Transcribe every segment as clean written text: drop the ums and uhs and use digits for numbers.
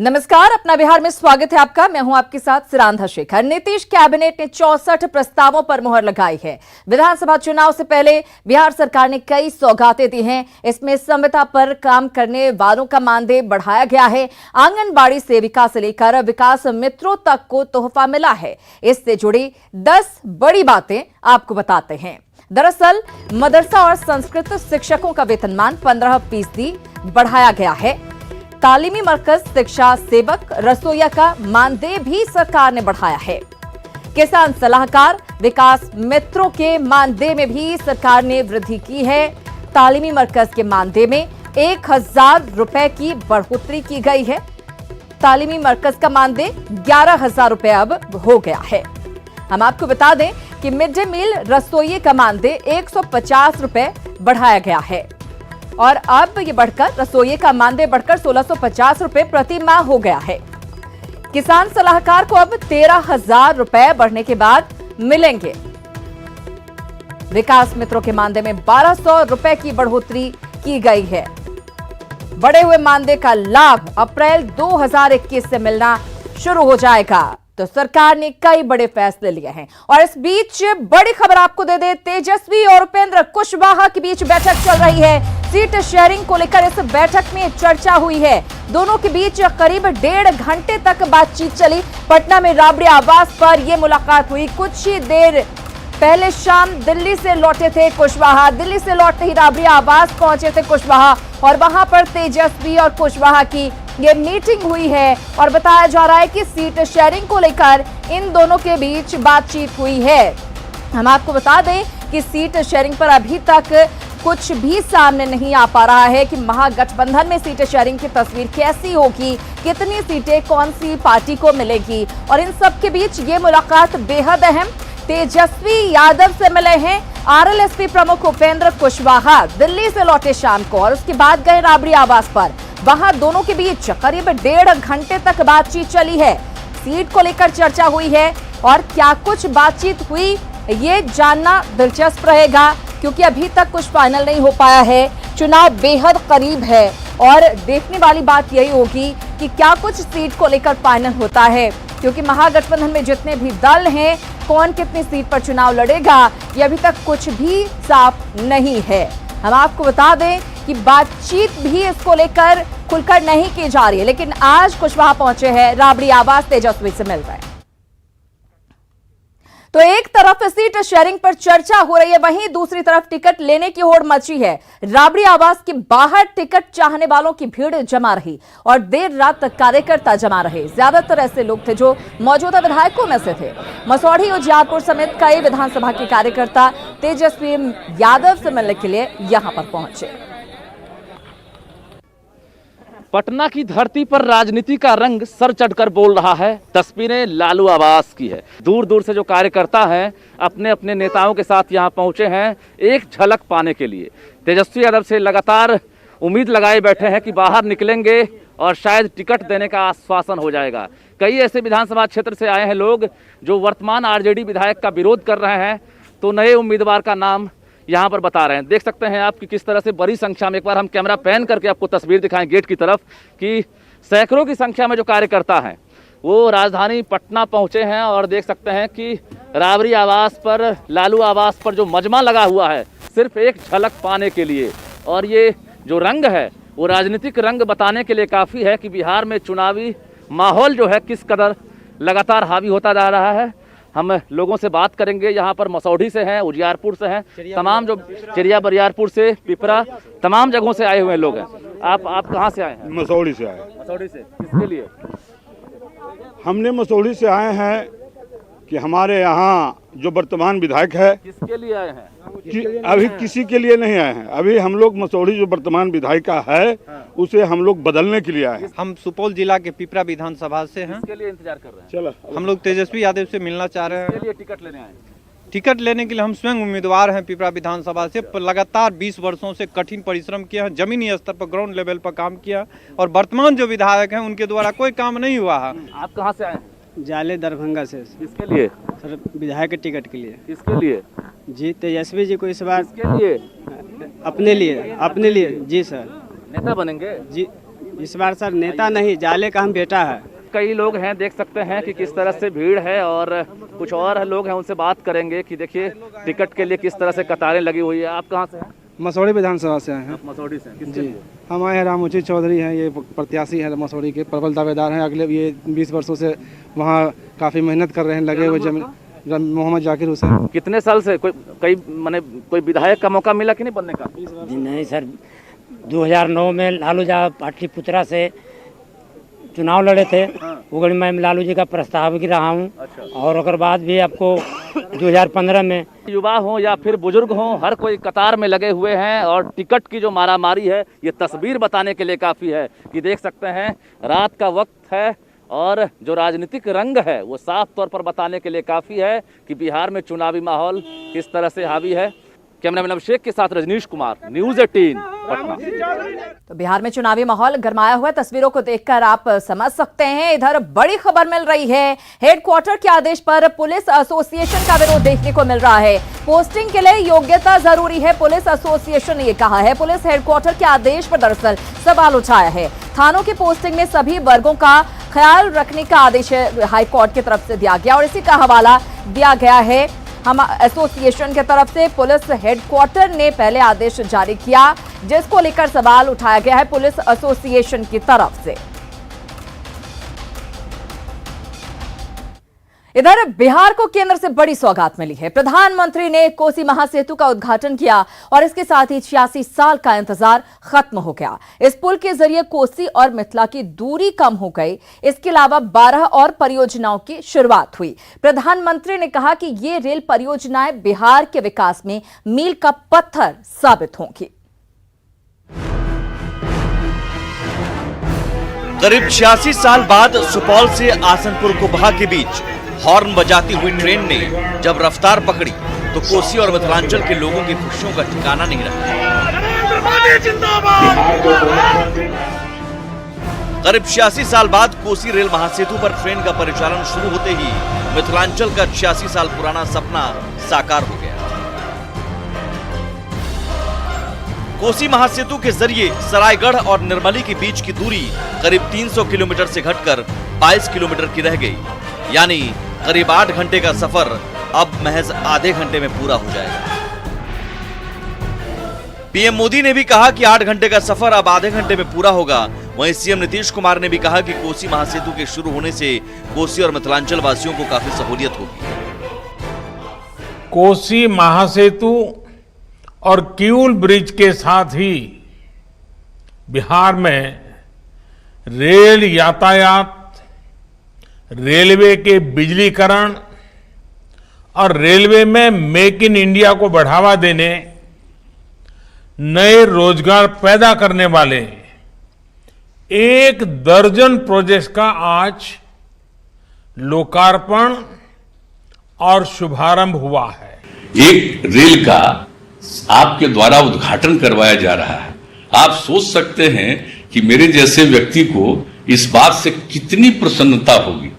नमस्कार, अपना बिहार में स्वागत है आपका। मैं हूं आपके साथ सिरांधा शेखर। नीतीश कैबिनेट ने 64 प्रस्तावों पर मुहर लगाई है। विधानसभा चुनाव से पहले बिहार सरकार ने कई सौगातें दी हैं। इसमें संविदा पर काम करने वालों का मानदेय बढ़ाया गया है। आंगनबाड़ी सेविका से लेकर विकास मित्रों तक को तोहफा मिला है। इससे जुड़ी 10 बड़ी बातें आपको बताते हैं। दरअसल मदरसा और संस्कृत शिक्षकों का वेतनमान 15% बढ़ाया गया है। तालीमी मरकज शिक्षा सेवक रसोइया का मानदेय भी सरकार ने बढ़ाया है। किसान सलाहकार विकास मित्रों के मानदेय में भी सरकार ने वृद्धि की है। तालीमी मरकज के मानदेय में 1000 रुपए की बढ़ोतरी की गई है। तालीमी मरकज का मानदेय 11,000 रुपए अब हो गया है। हम आपको बता दें कि मिड डे मील रसोइये का मानदेय 150 रुपए बढ़ाया गया है और अब ये बढ़कर रसोइये का मानदेय बढ़कर 1650 रुपए प्रति माह हो गया है। किसान सलाहकार को अब 13,000 रुपए बढ़ने के बाद मिलेंगे। विकास मित्रों के मानदेय में 1200 रुपए की बढ़ोतरी की गई है। बढ़े हुए मानदेय का लाभ अप्रैल 2021 से मिलना शुरू हो जाएगा। तो सरकार ने कई बड़े फैसले लिए हैं और इस बीच बड़ी खबर आपको दे दे, तेजस्वी और उपेंद्र कुशवाहा के बीच बैठक चल रही है। सीट शेयरिंग को लेकर इस बैठक में चर्चा हुई है। दोनों के बीच करीब 1.5 घंटे तक बातचीत चली। पटना में राबड़ी आवास पर यह मुलाकात हुई। कुछ ही देर पहले शाम दिल्ली से लौटे थे कुशवाहा। दिल्ली से लौटते ही राबड़ी आवास पहुंचे थे कुशवाहा और वहां पर तेजस्वी और कुशवाहा की ये मीटिंग हुई है और बताया जा रहा है कि सीट शेयरिंग को लेकर इन दोनों के बीच बातचीत हुई है। हम आपको बता दें कि सीट शेयरिंग पर अभी तक कुछ भी सामने नहीं आ पा रहा है कि महागठबंधन में सीट शेयरिंग की तस्वीर कैसी होगी, कितनी सीटें कौन सी पार्टी को मिलेगी। और इन सब के बीच ये मुलाकात बेहद अहम। तेजस्वी यादव से मिले हैं आरएलएसपी प्रमुख उपेंद्र कुशवाहा। दिल्ली से लौटे शाम को और उसके बाद गए राबड़ी आवास पर। वहां दोनों के बीच करीब 1.5 घंटे तक बातचीत चली है। सीट को लेकर चर्चा हुई है और क्या कुछ बातचीत हुई ये जानना दिलचस्प रहेगा क्योंकि अभी तक कुछ फाइनल नहीं हो पाया है। चुनाव बेहद करीब है और देखने वाली बात यही होगी कि क्या कुछ सीट को लेकर फाइनल होता है क्योंकि महागठबंधन में जितने भी दल हैं कौन कितनी सीट पर चुनाव लड़ेगा ये अभी तक कुछ भी साफ नहीं है। हम आपको बता दें कि बातचीत भी इसको लेकर खुलकर नहीं की जा रही है, लेकिन आज कुशवाहा पहुंचे हैं राबड़ी आवास, तेजस्वी से मिल रहे हैं। तो एक तरफ सीट शेयरिंग पर चर्चा हो रही है, वहीं दूसरी तरफ टिकट लेने की होड़ मची है। राबड़ी आवास के बाहर टिकट चाहने वालों की भीड़ जमा रही और देर रात तक कार्यकर्ता जमा रहे। ज्यादातर ऐसे लोग थे जो मौजूदा विधायकों में से थे। मसौढ़ी उजियारपुर समेत कई विधानसभा के कार्यकर्ता तेजस्वी यादव से मिलने के लिए यहां पर पहुंचे। पटना की धरती पर राजनीति का रंग सर चढ़कर बोल रहा है। तस्वीरें लालू आवास की है। दूर दूर से जो कार्यकर्ता हैं अपने अपने नेताओं के साथ यहां पहुंचे हैं एक झलक पाने के लिए। तेजस्वी यादव से लगातार उम्मीद लगाए बैठे हैं कि बाहर निकलेंगे और शायद टिकट देने का आश्वासन हो जाएगा। कई ऐसे विधानसभा क्षेत्र से आए हैं लोग जो वर्तमान आरजेडी विधायक का विरोध कर रहे हैं, तो नए उम्मीदवार का नाम यहाँ पर बता रहे हैं। देख सकते हैं आप कि किस तरह से बड़ी संख्या में, एक बार हम कैमरा पैन करके आपको तस्वीर दिखाएं गेट की तरफ, कि सैकड़ों की संख्या में जो कार्यकर्ता हैं वो राजधानी पटना पहुँचे हैं और देख सकते हैं कि राबड़ी आवास पर, लालू आवास पर जो मजमा लगा हुआ है सिर्फ एक झलक पाने के लिए। और ये जो रंग है वो राजनीतिक रंग बताने के लिए काफ़ी है कि बिहार में चुनावी माहौल जो है किस कदर लगातार हावी होता जा रहा है। हम लोगों से बात करेंगे, यहाँ पर मसौढ़ी से हैं, उजियारपुर से हैं, तमाम जो चिड़िया बरियारपुर से, पिपरा, तमाम जगहों से आए हुए लोग हैं। आप कहाँ से आए हैं? मसौढ़ी से आए। मसौढ़ी से किसके लिए? हमने मसौढ़ी से आए हैं कि हमारे यहाँ जो वर्तमान विधायक है। किसके लिए आए हैं? अभी किसी के लिए नहीं आए हैं। अभी हम लोग मसौढ़ी जो वर्तमान विधायिका है उसे हम लोग बदलने के लिए आए हैं। हम सुपौल जिला के पिपरा विधानसभा से हैं। किसके लिए इंतजार कर रहे हैं? चलो, हम लोग तेजस्वी यादव से मिलना चाह रहे हैं। टिकट लेने आए? टिकट लेने के लिए हम स्वयं उम्मीदवार हैं पिपरा विधानसभा से। लगातार 20 वर्षों से कठिन परिश्रम किया है, जमीनी स्तर पर ग्राउंड लेवल पर काम किया और वर्तमान जो विधायक हैं उनके द्वारा कोई काम नहीं हुआ है। आप कहाँ से आए हैं? जाले दरभंगा से। किसके लिए? सर विधायक के टिकट के लिए। किसके लिए? जी तेजस्वी जी को इस बार किसके लिए? अपने लिए जी सर। नेता बनेंगे? जी इस बार सर नेता नहीं, जाले का हम बेटा है। कई लोग हैं, देख सकते हैं कि किस तरह से भीड़ है, और कुछ और लोग हैं, उनसे बात करेंगे कि देखिए टिकट के लिए किस तरह से कतारें लगी हुई है। आप कहाँ से हैं? मसौड़ी विधानसभा से आए हैं। मसौड़ी से। किसके जी, लिए? हम आए हैं, रामोची चौधरी हैं, ये प्रत्याशी हैं मसौड़ी के, प्रबल दावेदार हैं। अगले ये 20 वर्षों से वहाँ काफ़ी मेहनत कर रहे हैं, लगे हुए जमीन। मोहम्मद जाकिर हुसैन। कितने साल से कोई विधायक का मौका मिला कि नहीं बनने का? जी नहीं सर, 2009 में लालू जा पाटलिपुत्रा से चुनाव लड़े थे। उगड़ में लालू जी का प्रस्ताव भी रहा हूँ। अच्छा। और उसके बाद भी आपको 2015 में। युवा हो या फिर बुजुर्ग हो, हर कोई कतार में लगे हुए हैं, और टिकट की जो मारामारी है ये तस्वीर बताने के लिए काफ़ी है कि देख सकते हैं रात का वक्त है, और जो राजनीतिक रंग है वो साफ तौर पर बताने के लिए काफ़ी है कि बिहार में चुनावी माहौल किस तरह से हावी है। कैमरामैन अभिषेक के साथ रजनीश कुमार, न्यूज़ 18 पटना। तो बिहार में चुनावी माहौल गरमाया हुआ है, तस्वीरों को देखकर आप समझ सकते हैं। इधर बड़ी खबर मिल रही है, हेडक्वार्टर के आदेश पर पुलिस एसोसिएशन का विरोध देखने को मिल रहा है। पोस्टिंग के लिए योग्यता जरूरी है, पुलिस एसोसिएशन ने ये कहा है। पुलिस हेडक्वार्टर के आदेश पर दरअसल सवाल उठाया है। थानों की पोस्टिंग में सभी वर्गों का ख्याल रखने का आदेश हाईकोर्ट की तरफ से दिया गया, और इसी का हवाला दिया गया है हम एसोसिएशन की तरफ से। पुलिस हेडक्वार्टर ने पहले आदेश जारी किया, जिसको लेकर सवाल उठाया गया है पुलिस एसोसिएशन की तरफ से। इधर बिहार को केंद्र से बड़ी सौगात मिली है। प्रधानमंत्री ने कोसी महासेतु का उद्घाटन किया, और इसके साथ ही 86 साल का इंतजार खत्म हो गया। इस पुल के जरिए कोसी और मिथिला की दूरी कम हो गई। इसके अलावा 12 और परियोजनाओं की शुरुआत हुई। प्रधानमंत्री ने कहा कि ये रेल परियोजनाएं बिहार के विकास में मील का पत्थर साबित होंगी। करीब 86 साल बाद सुपौल से आसनपुर कुबहा के बीच हॉर्न बजाती हुई ट्रेन ने जब रफ्तार पकड़ी तो कोसी और मिथिलांचल के लोगों की खुशियों का ठिकाना नहीं रहा। करीब 86 साल बाद कोसी रेल महासेतु पर ट्रेन का परिचालन शुरू होते ही मिथिलांचल का 86 साल पुराना सपना साकार हो गया। कोसी महासेतु के जरिए सरायगढ़ और निर्मली के बीच की दूरी करीब 300 किलोमीटर से घटकर 22 किलोमीटर की रह गई, यानी करीब 8 घंटे का सफर अब महज आधे घंटे में पूरा हो जाएगा। पीएम मोदी ने भी कहा कि 8 घंटे का सफर अब आधे घंटे में पूरा होगा। वहीं सीएम नीतीश कुमार ने भी कहा कि कोसी महासेतु के शुरू होने से कोसी और मिथिलांचल वासियों को काफी सहूलियत होगी। कोसी महासेतु और किऊल ब्रिज के साथ ही बिहार में रेल यातायात, रेलवे के बिजलीकरण और रेलवे में मेक इन इंडिया को बढ़ावा देने, नए रोजगार पैदा करने वाले 1 दर्जन प्रोजेक्ट्स का आज लोकार्पण और शुभारंभ हुआ है। एक रेल का आपके द्वारा उद्घाटन करवाया जा रहा है। आप सोच सकते हैं कि मेरे जैसे व्यक्ति को इस बात से कितनी प्रसन्नता होगी,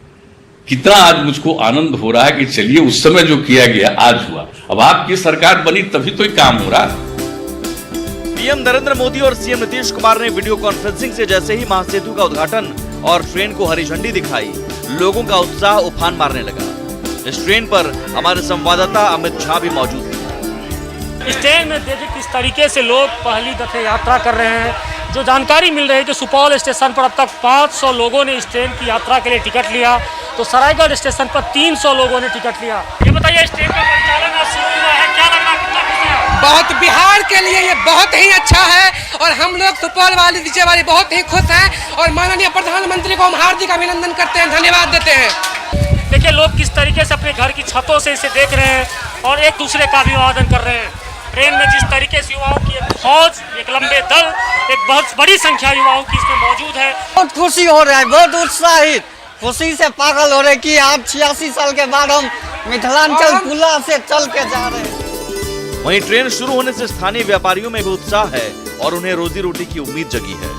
कितना आज मुझको आनंद हो रहा है कि चलिए उस समय जो किया गया आज हुआ। अब आपकी सरकार बनी तभी तो ये काम हो रहा है। पीएम नरेंद्र मोदी और सीएम नीतीश कुमार ने वीडियो कॉन्फ्रेंसिंग से जैसे ही महासेतु का उद्घाटन और ट्रेन को हरी झंडी दिखाई, लोगों का उत्साह उफान मारने लगा। इस ट्रेन पर हमारे संवाददाता अमित झा भी मौजूद थे। इस ट्रेन में देखिए किस तरीके से लोग पहली दफे यात्रा कर रहे हैं। जो जानकारी मिल रही है, जो सुपौल स्टेशन पर अब तक 500 लोगों ने इस ट्रेन की यात्रा के लिए टिकट लिया, तो सरायगढ़ स्टेशन पर 300 लोगों ने टिकट लिया। ये बताइए, इस ट्रेन का परिचालन आज शुरू हुआ है, क्या लग रहा है, कितना खुशी है? बहुत, बिहार के लिए ये बहुत ही अच्छा है, और हम लोग सुपौल वाले, विजय वाले बहुत ही खुश हैं, और माननीय प्रधानमंत्री को हम हार्दिक अभिनंदन करते हैं, धन्यवाद देते हैं। देखिए लोग किस तरीके से अपने घर की छतों से इसे देख रहे हैं और एक दूसरे का अभिवादन कर रहे हैं। ट्रेन में जिस तरीके से युवाओं की एक फौज, एक लंबे दल, एक बहुत बड़ी संख्या युवाओं की इसमें मौजूद है। बहुत खुशी हो रहा है, बहुत उत्साहित, खुशी से पागल हो रहे कि आज 86 साल के बाद हम मिथिलांचल पुला से चल के जा रहे हैं। वहीं ट्रेन शुरू होने से स्थानीय व्यापारियों में भी उत्साह है और उन्हें रोजी रोटी की उम्मीद जगी है।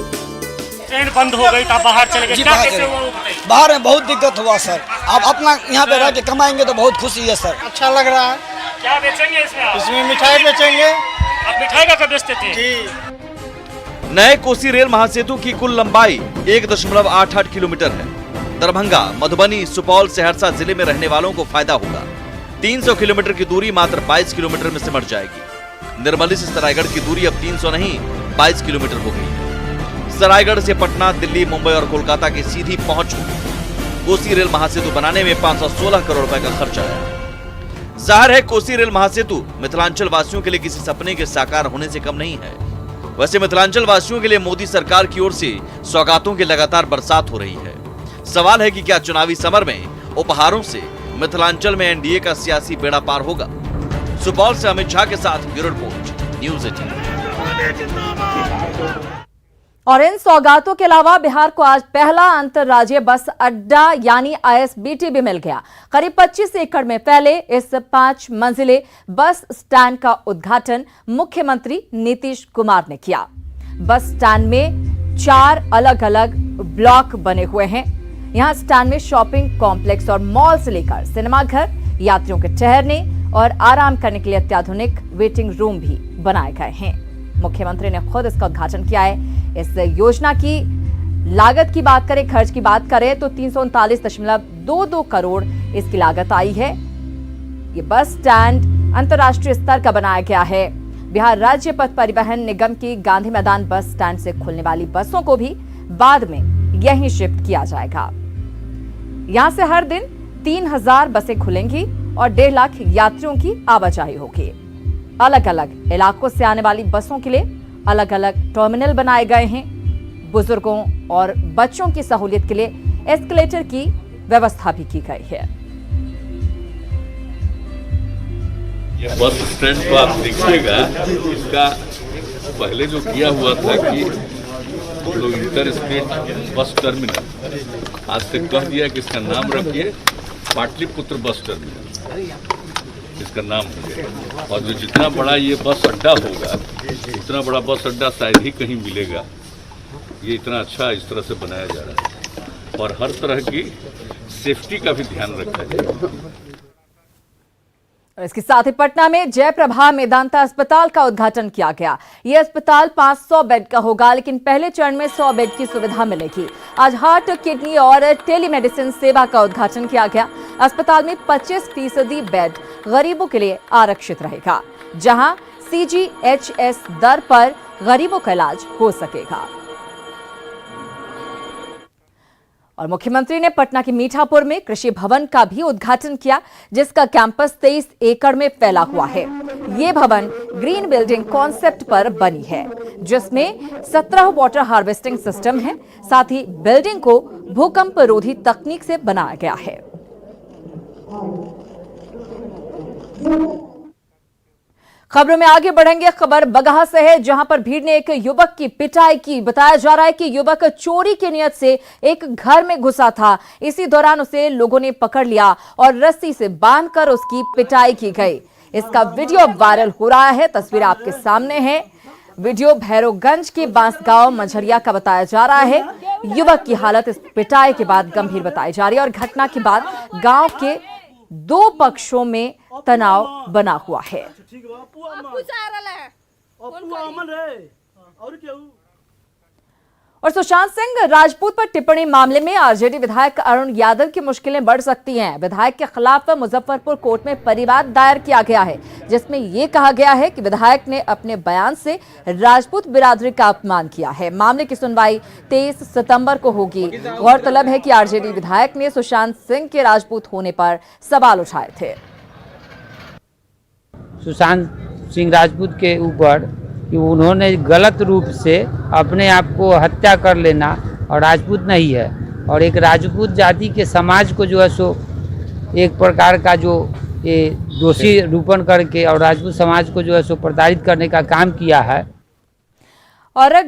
ट्रेन बंद हो गई था, बाहर चले गए, क्या कैसे हुआ? बाहर में बहुत दिक्कत हुआ सर, अब अपना यहाँ पे रह के कमाएंगे तो बहुत खुशी है सर। अच्छा लग रहा है। क्या बेचेंगे इसमें आप? इसमें मिठाई बेचेंगे। आप मिठाई का क्या बेचते थे? नए कोसी रेल महासेतु की कुल लंबाई 1.88 किलोमीटर है। दरभंगा, मधुबनी, सुपौल, सहरसा जिले में रहने वालों को फायदा होगा। 300 किलोमीटर की दूरी मात्र 22 किलोमीटर में सिमट जाएगी। निर्मली से सरायगढ़ की दूरी अब 300 नहीं 22 किलोमीटर हो गई है। सरायगढ़ से पटना, दिल्ली, मुंबई और कोलकाता की सीधी पहुंच होगी। कोसी रेल महासेतु बनाने में 516 करोड़ रुपए का खर्च आया। जाहिर है कोसी रेल महासेतु मिथिलांचल वासियों के लिए किसी सपने के साकार होने से कम नहीं है। वैसे मिथिलांचल वासियों के लिए मोदी सरकार की ओर से सौगातों की लगातार बरसात हो रही है। सवाल है कि क्या चुनावी समर में उपहारों से मिथिलांचल में एनडीए का सियासी बेड़ा पार होगा। सुपौल से अमित झा के साथ ब्यूरो रिपोर्ट, न्यूज़ 18। और इन सौगातों के अलावा बिहार को आज पहला अंतर्राज्यीय बस अड्डा यानी ISBT भी मिल गया। करीब 25 एकड़ में फैले इस 5 मंजिले बस स्टैंड का उद्घाटन मुख्यमंत्री नीतीश कुमार ने किया। बस स्टैंड में 4 अलग अलग ब्लॉक बने हुए हैं। यहां स्टैंड में शॉपिंग कॉम्प्लेक्स और मॉल से लेकर सिनेमाघर, यात्रियों के ठहरने और आराम करने के लिए अत्याधुनिक वेटिंग रूम भी बनाए गए हैं। मुख्यमंत्री ने खुद इसका उद्घाटन किया है। इस योजना की लागत की बात करें, खर्च की बात करें तो 339.22 करोड़ इसकी लागत आई है। ये बस स्टैंड अंतर्राष्ट्रीय स्तर का बनाया गया है। बिहार राज्य पथ परिवहन निगम की गांधी मैदान बस स्टैंड से खुलने वाली बसों को भी बाद में यहीं शिफ्ट किया जाएगा। यहां से हर दिन 3000 बसें खुलेंगी और 1.5 लाख यात्रियों की आवाजाही होगी। अलग अलग इलाकों से आने वाली बसों के लिए अलग अलग टर्मिनल बनाए गए हैं। बुजुर्गों और बच्चों की सहूलियत के लिए एस्केलेटर की व्यवस्था भी की गई है। ये बस स्टैंड को आप देखिएगा, इसका पहले जो किया हुआ था कि लोग इंटर स्टेट बस टर्मिनल, आज से कह दिया कि इसका नाम रखिए पाटलिपुत्र बस टर्मिनल, इसका नाम हो गया। और जो जितना बड़ा ये बस अड्डा होगा, उतना बड़ा बस अड्डा शायद ही कहीं मिलेगा। ये इतना अच्छा इस तरह से बनाया जा रहा है और हर तरह की सेफ्टी का भी ध्यान रखा जाए। और इसके साथ ही पटना में जयप्रभा मेदांता अस्पताल का उद्घाटन किया गया। यह अस्पताल 500 बेड का होगा, लेकिन पहले चरण में 100 बेड की सुविधा मिलेगी। आज हार्ट, किडनी और टेलीमेडिसिन सेवा का उद्घाटन किया गया। अस्पताल में 25% बेड गरीबों के लिए आरक्षित रहेगा, जहां CGHS दर पर गरीबों का इलाज हो सकेगा। और मुख्यमंत्री ने पटना के मीठापुर में कृषि भवन का भी उद्घाटन किया, जिसका कैंपस 23 एकड़ में फैला हुआ है। ये भवन ग्रीन बिल्डिंग कॉन्सेप्ट पर बनी है, जिसमें 17 वाटर हार्वेस्टिंग सिस्टम है। साथ ही बिल्डिंग को भूकंप रोधी तकनीक से बनाया गया है। खबरों में आगे बढ़ेंगे। खबर बगहा से है, जहां पर भीड़ ने एक युवक की पिटाई की। बताया जा रहा है कि युवक चोरी की नियत से एक घर में घुसा था। इसी दौरान उसे लोगों ने पकड़ लिया और रस्सी से बांधकर उसकी पिटाई की गई। इसका वीडियो वायरल हो रहा है। तस्वीर आपके सामने है। वीडियो भैरवगंज के बांसगांव मंझरिया का बताया जा रहा है। युवक की हालत इस पिटाई के बाद गंभीर बताई जा रही है और घटना के बाद गांव के 2 पक्षों में तनाव बना हुआ है। और सुशांत सिंह राजपूत पर टिप्पणी मामले में आरजेडी विधायक अरुण यादव की मुश्किलें बढ़ सकती हैं। विधायक के खिलाफ मुजफ्फरपुर कोर्ट में परिवाद दायर किया गया है, जिसमें यह कहा गया है कि विधायक ने अपने बयान से राजपूत बिरादरी का अपमान किया है। मामले की सुनवाई 23 सितंबर को होगी। गौरतलब है कि आरजेडी विधायक ने सुशांत सिंह के राजपूत होने पर सवाल उठाए थे। सुशांत सिंह राजपूत के ऊपर कि उन्होंने गलत रूप से अपने आप को हत्या कर लेना और राजपूत नहीं है, और एक राजपूत जाति के समाज को जो है सो एक प्रकार का जो ये दोषी रूपण करके और राजपूत समाज को जो है सो प्रताड़ित करने का काम किया है। और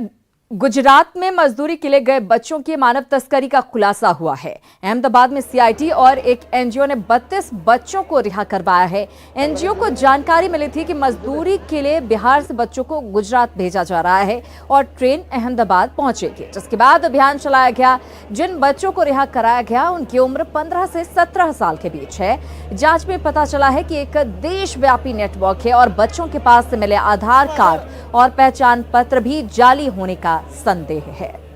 गुजरात में मजदूरी के लिए गए बच्चों की मानव तस्करी का खुलासा हुआ है। अहमदाबाद में सीआईटी और एक एनजीओ ने 32 बच्चों को रिहा करवाया है। एनजीओ को जानकारी मिली थी कि मजदूरी के लिए बिहार से बच्चों को गुजरात भेजा जा रहा है और ट्रेन अहमदाबाद पहुंचेगी, जिसके बाद अभियान चलाया गया। जिन बच्चों को रिहा कराया गया उनकी उम्र 15 से 17 साल के बीच है। जांच में पता चला है कि एक देशव्यापी नेटवर्क है और बच्चों के पास से मिले आधार कार्ड और पहचान पत्र भी जाली होने का संदेह है।